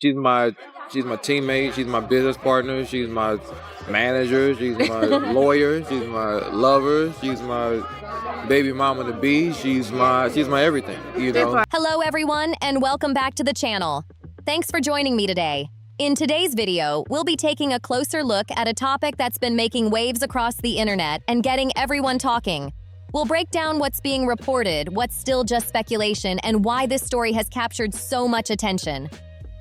She's my she's my teammate. She's my business partner. She's my manager. She's my lawyer. She's my lover. She's my baby mama to be. She's my everything. You know. Hello everyone, and welcome back to the channel. Thanks for joining me today. In today's video, we'll be taking a closer look at a topic that's been making waves across the internet and getting everyone talking. We'll break down what's being reported, what's still just speculation, and why this story has captured so much attention.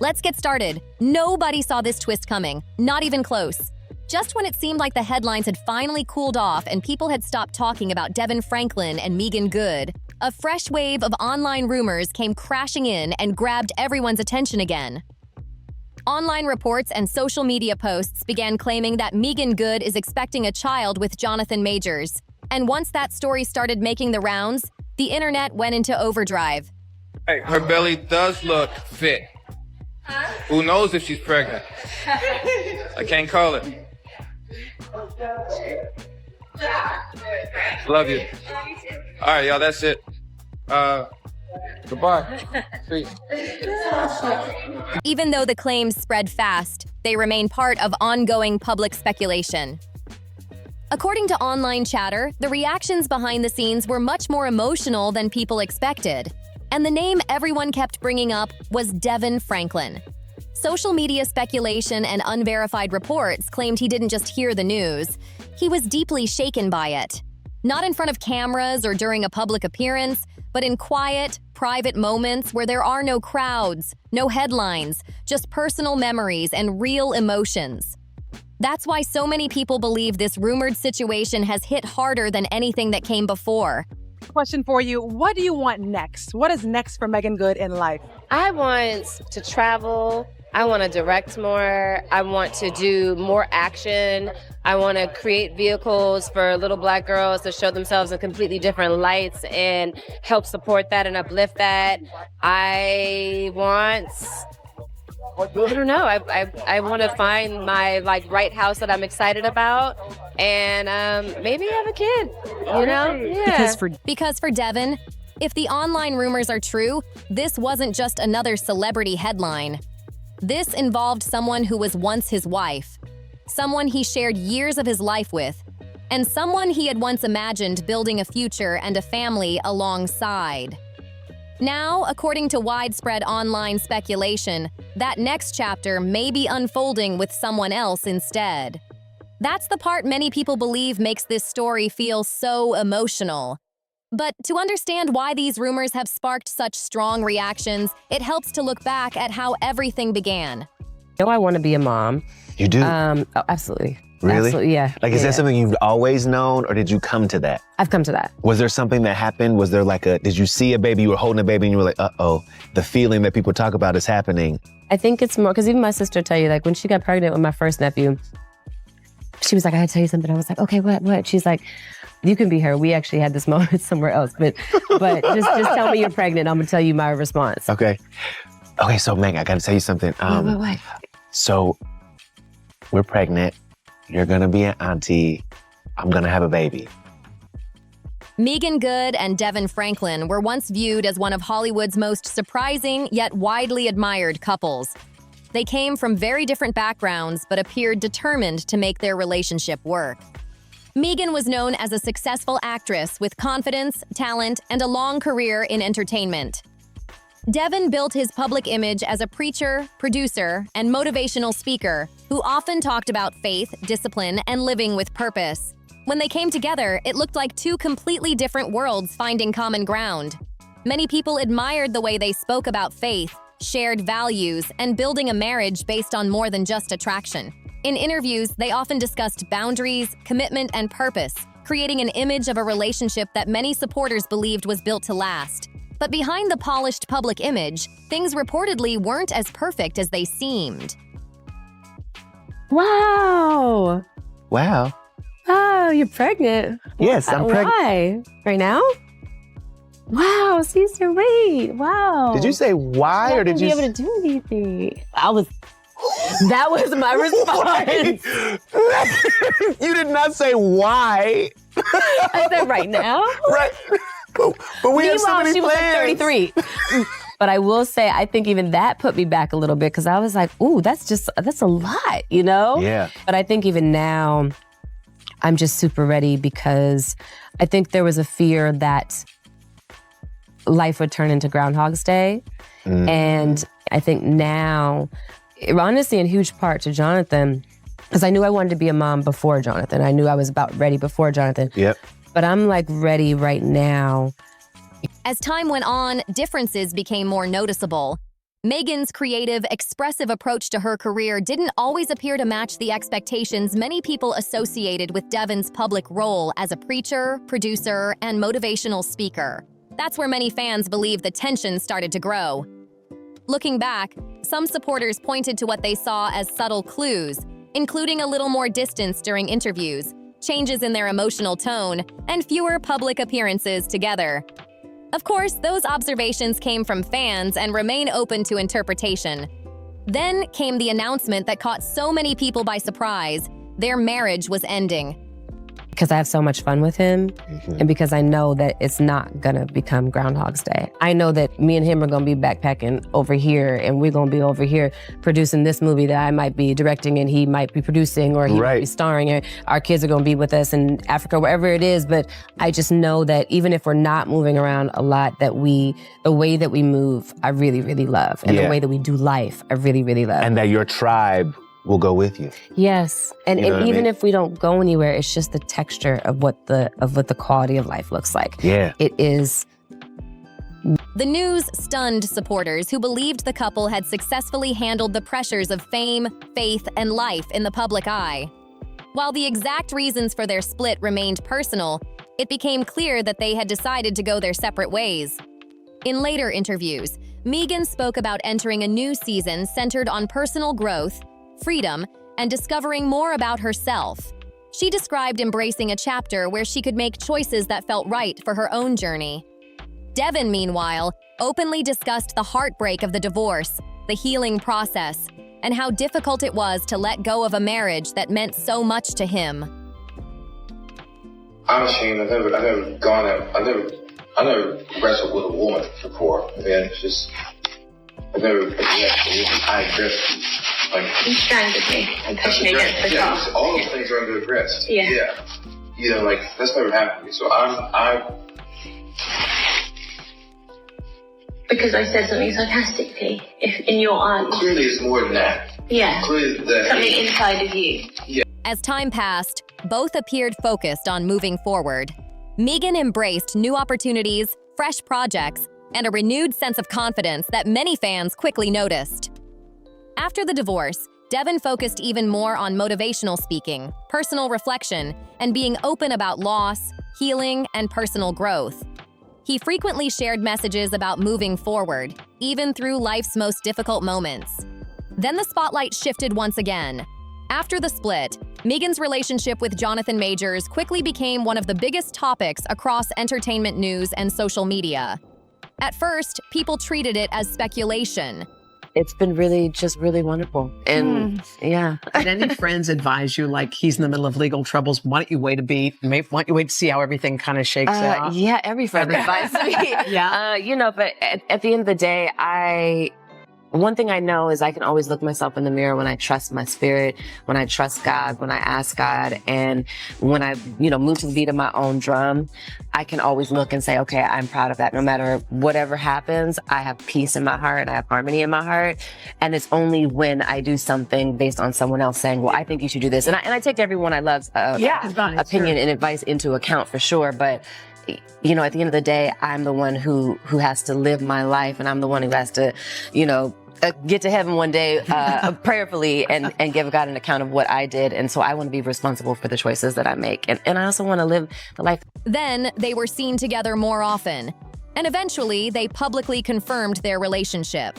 Let's get started. Nobody saw this twist coming, not even close. Just when it seemed like the headlines had finally cooled off and people had stopped talking about Devon Franklin and Meagan Good, a fresh wave of online rumors came crashing in and grabbed everyone's attention again. Online reports and social media posts began claiming that Meagan Good is expecting a child with Jonathan Majors. And once that story started making the rounds, the internet went into overdrive. Hey, her belly does look fit. Who knows if she's pregnant? I can't call it. Love you. All right, y'all, that's it. Goodbye. Peace. Even though the claims spread fast, they remain part of ongoing public speculation. According to online chatter, the reactions behind the scenes were much more emotional than people expected. And the name everyone kept bringing up was Devon Franklin. Social media speculation and unverified reports claimed he didn't just hear the news, he was deeply shaken by it. Not in front of cameras or during a public appearance, but in quiet, private moments where there are no crowds, no headlines, just personal memories and real emotions. That's why so many people believe this rumored situation has hit harder than anything that came before. Question for you. What do you want next? What is next for Meagan Good in life? I want to travel. I want to direct more. I want to do more action. I want to create vehicles for little Black girls to show themselves in completely different lights and help support that and uplift that. I don't know. I want to find my right house that I'm excited about, and maybe have a kid. You know, yeah. Because for Devon, if the online rumors are true, this wasn't just another celebrity headline. This involved someone who was once his wife, someone he shared years of his life with, and someone he had once imagined building a future and a family alongside. Now, according to widespread online speculation, that next chapter may be unfolding with someone else instead. That's the part many people believe makes this story feel so emotional. But to understand why these rumors have sparked such strong reactions, it helps to look back at how everything began. I want to be a mom. You do? Oh, absolutely. Really? Absolutely, yeah. Is that something you've always known, or did you come to that? I've come to that. Was there something that happened? Was there did you see a baby, you were holding a baby and you were like, uh-oh, the feeling that people talk about is happening? I think it's more, because even my sister tell you, when she got pregnant with my first nephew, she was like, I gotta tell you something. I was like, okay, what? She's like, you can be her. We actually had this moment somewhere else, but just tell me you're pregnant. I'm gonna tell you my response. Okay, so Meg, I gotta tell you something. What? So we're pregnant. You're gonna be an auntie. I'm gonna have a baby. Meagan Good and Devon Franklin were once viewed as one of Hollywood's most surprising yet widely admired couples. They came from very different backgrounds but appeared determined to make their relationship work. Meagan was known as a successful actress with confidence, talent, and a long career in entertainment. Devon built his public image as a preacher, producer, and motivational speaker who often talked about faith, discipline, and living with purpose. When they came together, it looked like two completely different worlds finding common ground. Many people admired the way they spoke about faith, shared values, and building a marriage based on more than just attraction. In interviews, they often discussed boundaries, commitment, and purpose, creating an image of a relationship that many supporters believed was built to last. But behind the polished public image, things reportedly weren't as perfect as they seemed. Wow. Wow. Oh, you're pregnant. Yes, I'm pregnant. Why? Right now? Wow, Caesar, wait. Wow. Did you say why, or did you? Be able to do anything. That was my response. You did not say why. I said right now. Right. But we have so Meanwhile, many she was plans. like 33. But I will say, I think even that put me back a little bit because I was like, ooh, that's a lot, you know? Yeah. But I think even now, I'm just super ready because I think there was a fear that life would turn into Groundhog's Day. And I think now, honestly, in huge part to Jonathan, because I knew I wanted to be a mom before Jonathan. I knew I was about ready before Jonathan. Yep. But I'm like ready right now. As time went on, differences became more noticeable. Meagan's creative, expressive approach to her career didn't always appear to match the expectations many people associated with Devon's public role as a preacher, producer, and motivational speaker. That's where many fans believe the tension started to grow. Looking back, some supporters pointed to what they saw as subtle clues, including a little more distance during interviews, changes in their emotional tone, and fewer public appearances together. Of course, those observations came from fans and remain open to interpretation. Then came the announcement that caught so many people by surprise: their marriage was ending. Because I have so much fun with him, and because I know that it's not gonna become Groundhog's Day. I know that me and him are gonna be backpacking over here, and we're gonna be over here producing this movie that I might be directing and he might be producing, or he might be starring, and our kids are gonna be with us in Africa, wherever it is. But I just know that even if we're not moving around a lot, that the way that we move, I really, really love. And the way that we do life, I really, really love. And that your tribe will go with you. Yes, and, You know and what I even mean? if we don't go anywhere, it's just the texture of what the quality of life looks like. Yeah. It is. The news stunned supporters who believed the couple had successfully handled the pressures of fame, faith, and life in the public eye. While the exact reasons for their split remained personal, it became clear that they had decided to go their separate ways. In later interviews, Meagan spoke about entering a new season centered on personal growth, freedom, and discovering more about herself. She described embracing a chapter where she could make choices that felt right for her own journey. Devon, meanwhile, openly discussed the heartbreak of the divorce, the healing process, and how difficult it was to let go of a marriage that meant so much to him. I'm ashamed. I've never wrestled with a woman before. I mean, it's just, I've never had high grip. Like, You strangled me and pushed me against the car. Yeah, all those things are under the grist. Yeah. You know, like, that's never happened to me. So I'm Because I said something sarcastically, if in your eyes. clearly it's more than that. Yeah. Clearly that. Something inside of you. As time passed, both appeared focused on moving forward. Meagan embraced new opportunities, fresh projects, and a renewed sense of confidence that many fans quickly noticed. After the divorce, Devon focused even more on motivational speaking, personal reflection, and being open about loss, healing, and personal growth. He frequently shared messages about moving forward, even through life's most difficult moments. Then the spotlight shifted once again. After the split, Meagan's relationship with Jonathan Majors quickly became one of the biggest topics across entertainment news and social media. At first, people treated it as speculation. It's been really wonderful. And yeah. Did any friends advise you, like, he's in the middle of legal troubles, why don't you wait a beat? Why don't you wait to see how everything kind of shakes out? Yeah, every friend advised me. Yeah. But at the end of the day, one thing I know is I can always look myself in the mirror when I trust my spirit, when I trust God, when I ask God, and when I, move to the beat of my own drum, I can always look and say, okay, I'm proud of that. No matter whatever happens, I have peace in my heart and I have harmony in my heart. And it's only when I do something based on someone else saying, well, I think you should do this. And I take everyone I love's opinion and advice into account for sure. But at the end of the day, I'm the one who has to live my life, and I'm the one who has to, get to heaven one day prayerfully and give God an account of what I did. And so I want to be responsible for the choices that I make. And I also want to live the life. Then they were seen together more often, and eventually they publicly confirmed their relationship.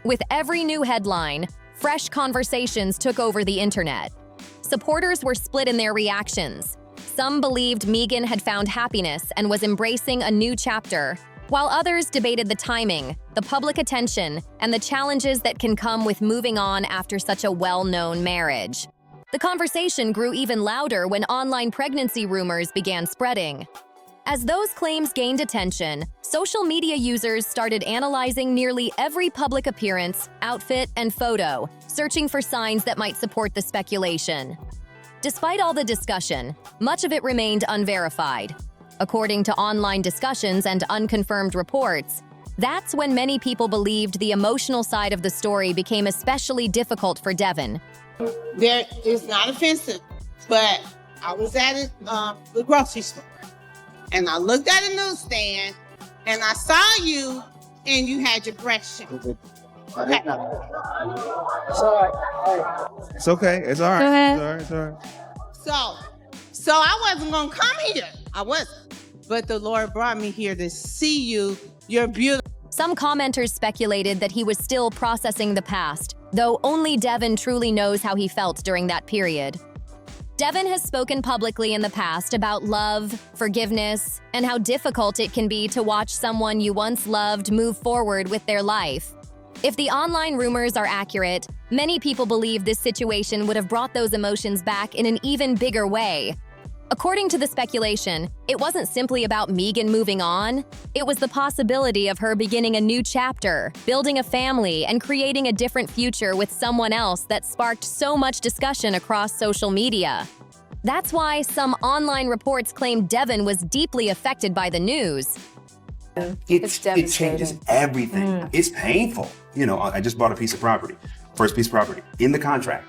With every new headline, fresh conversations took over the internet. Supporters were split in their reactions. Some believed Meagan had found happiness and was embracing a new chapter, while others debated the timing, the public attention, and the challenges that can come with moving on after such a well-known marriage. The conversation grew even louder when online pregnancy rumors began spreading. As those claims gained attention, social media users started analyzing nearly every public appearance, outfit, and photo, searching for signs that might support the speculation. Despite all the discussion, much of it remained unverified. According to online discussions and unconfirmed reports, that's when many people believed the emotional side of the story became especially difficult for Devon. There is not offensive, but I was at the grocery store and I looked at a newsstand and I saw you and you had your breast shown. Okay. It's okay. It's all right. It's all right. So I wasn't gonna come here. I wasn't. But the Lord brought me here to see you. You're beautiful. Some commenters speculated that he was still processing the past, though only Devon truly knows how he felt during that period. Devon has spoken publicly in the past about love, forgiveness, and how difficult it can be to watch someone you once loved move forward with their life. If the online rumors are accurate, many people believe this situation would have brought those emotions back in an even bigger way. According to the speculation, it wasn't simply about Meagan moving on. It was the possibility of her beginning a new chapter, building a family, and creating a different future with someone else that sparked so much discussion across social media. That's why some online reports claim Devon was deeply affected by the news. It changes everything. It's painful. You know, I just bought a piece of property, first piece of property. In the contract,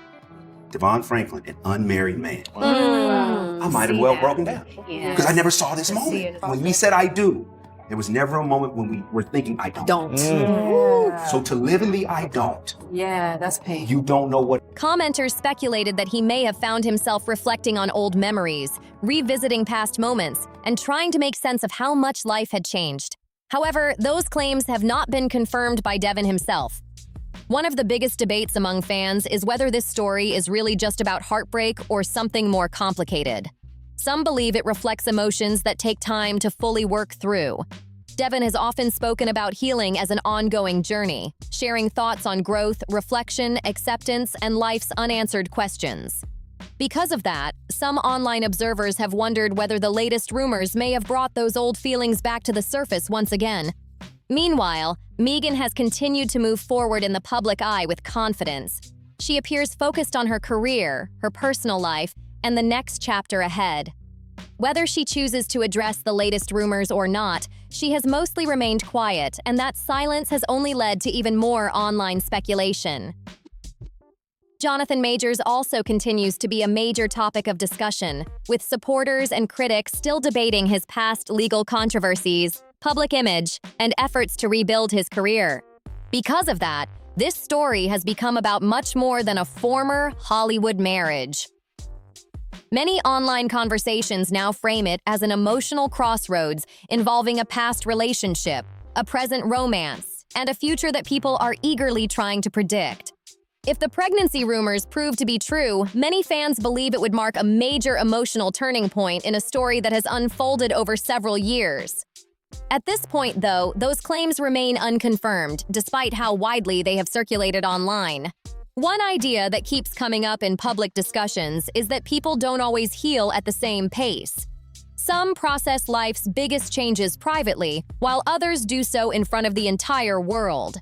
Devon Franklin, an unmarried man. I might have well broken down because I never saw this moment. When we said I do, there was never a moment when we were thinking I don't. So to live in the I don't. Yeah, that's pain. You don't know what. Commenters speculated that he may have found himself reflecting on old memories, revisiting past moments, and trying to make sense of how much life had changed. However, those claims have not been confirmed by Devon himself. One of the biggest debates among fans is whether this story is really just about heartbreak or something more complicated. Some believe it reflects emotions that take time to fully work through. Devon has often spoken about healing as an ongoing journey, sharing thoughts on growth, reflection, acceptance, and life's unanswered questions. Because of that, some online observers have wondered whether the latest rumors may have brought those old feelings back to the surface once again. Meanwhile, Meagan has continued to move forward in the public eye with confidence. She appears focused on her career, her personal life, and the next chapter ahead. Whether she chooses to address the latest rumors or not, she has mostly remained quiet, and that silence has only led to even more online speculation. Jonathan Majors also continues to be a major topic of discussion, with supporters and critics still debating his past legal controversies, public image, and efforts to rebuild his career. Because of that, this story has become about much more than a former Hollywood marriage. Many online conversations now frame it as an emotional crossroads involving a past relationship, a present romance, and a future that people are eagerly trying to predict. If the pregnancy rumors prove to be true, many fans believe it would mark a major emotional turning point in a story that has unfolded over several years. At this point, though, those claims remain unconfirmed, despite how widely they have circulated online. One idea that keeps coming up in public discussions is that people don't always heal at the same pace. Some process life's biggest changes privately, while others do so in front of the entire world.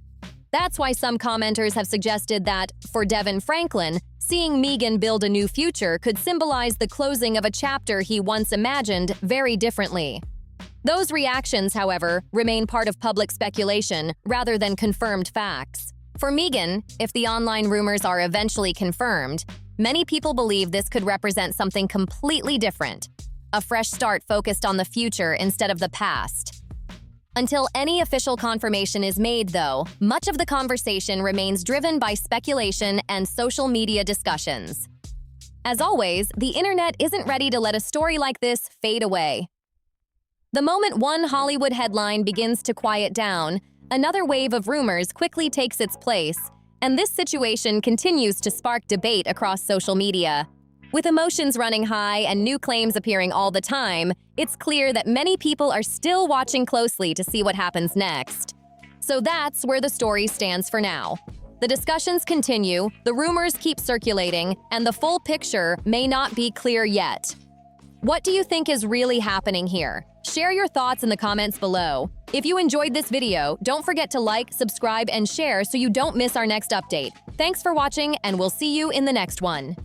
That's why some commenters have suggested that, for Devon Franklin, seeing Meagan build a new future could symbolize the closing of a chapter he once imagined very differently. Those reactions, however, remain part of public speculation rather than confirmed facts. For Meagan, if the online rumors are eventually confirmed, many people believe this could represent something completely different, a fresh start focused on the future instead of the past. Until any official confirmation is made, though, much of the conversation remains driven by speculation and social media discussions. As always, the internet isn't ready to let a story like this fade away. The moment one Hollywood headline begins to quiet down, another wave of rumors quickly takes its place, and this situation continues to spark debate across social media. With emotions running high and new claims appearing all the time, it's clear that many people are still watching closely to see what happens next. So that's where the story stands for now. The discussions continue, the rumors keep circulating, and the full picture may not be clear yet. What do you think is really happening here? Share your thoughts in the comments below. If you enjoyed this video, don't forget to like, subscribe, and share so you don't miss our next update. Thanks for watching, and we'll see you in the next one.